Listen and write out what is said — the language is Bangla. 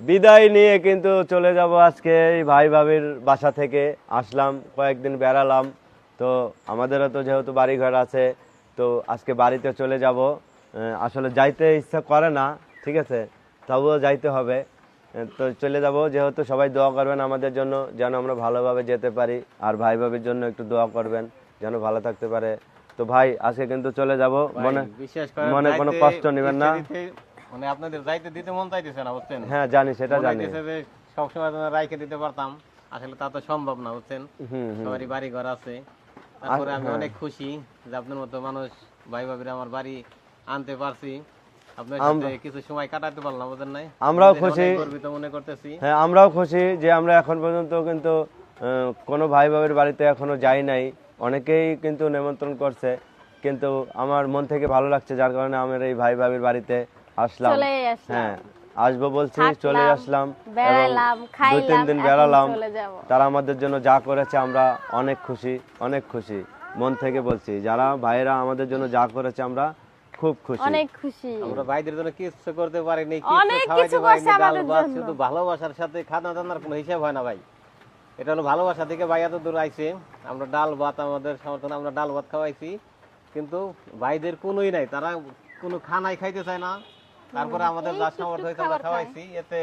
বিদায় নিয়ে কিন্তু চলে যাব আজকে এই ভাই ভাবির বাসা থেকে আসলাম, কয়েকদিন বেড়ালাম। তো আমাদেরও তো যেহেতু বাড়িঘর আছে, তো আজকে বাড়িতে চলে যাব। আসলে যাইতে ইচ্ছা করে না, ঠিক আছে, তবুও যাইতে হবে। তো চলে যাব, যেহেতু সবাই দোয়া করবেন আমাদের জন্য যেন আমরা ভালোভাবে যেতে পারি, আর ভাই ভাবির জন্য একটু দোয়া করবেন যেন ভালো থাকতে পারে। তো ভাই আজকে কিন্তু চলে যাব, মনে বিশ্বাস করেন মনে কোনো কষ্ট নেবেন না। মানে আপনাদের যাইতে দিতে মন চাইতেছে না, বুঝছেন? হ্যাঁ জানি, সেটা মনে জানি। হইতেছে যে সবসময় তোমরা রাইখে দিতে পারতাম, আসলে তা তো সম্ভব না, বুঝছেন? হুম হুম। সবারই বাড়ি ঘর আছে। তারপরে আমি হ্যাঁ। অনেক খুশি যে আপনার মতো মানুষ ভাই ভাবিরা আমার বাড়ি আনতে পারছি, আপনার আমরা সাথে কিছু সময় কাটাতে পারলাম, বুঝেন নাই? আমরাও নিজেকে খুশি। অনেক গর্বিত মনে করতেছি। হ্যাঁ আমরাও খুশি যে আমরা এখন পর্যন্ত কিন্তু কোনো ভাই ভাবির বাড়িতে এখনো যাই নাই। অনেকেই কিন্তু নিমন্ত্রণ করছে, কিন্তু আমার মন থেকে ভালো লাগছে, যার কারণে আমার এই ভাই ভাবির বাড়িতে আসলাম। চলে আসলাম, হ্যাঁ আসবো বলছি, চলে থাকলাম, আসলাম এবং বেড়ালাম, 2-3 খাইলাম, দিন এখন বেড়ালাম। চলে যাব। তারা আমাদের জন্য যা করেছে আমরা অনেক খুশি, অনেক খুশি। মন থেকে বলছি, যারা ভাইরা আমাদের জন্য যা করেছে আমরা খুব খুশি। অনেক খুশি। আমরা ভাইদের জন্য কিছু করতে পারিনি, অনেক কিছু কিছু খাওয়াইতে করছে পারিনি, ডাল আমাদের ভাত, জন্য। শুধু ভালোবাসার সাথে খানা দানার কোনো হিসাব হয় না ভাই। এটা হলো ভালোবাসা থেকে ভাই এত দূর আইছে। আমরা ডাল ভাত, আমাদের সমর্থন, আমরা ডাল ভাত খাওয়াইছি, কিন্তু ভাইদের কোনোই নাই, তারা কোনো খানাই খাইতে চায় না। তারপরে আমাদের যা সামর্থ্য হয়েছে আমরা খাওয়াইছি, এতে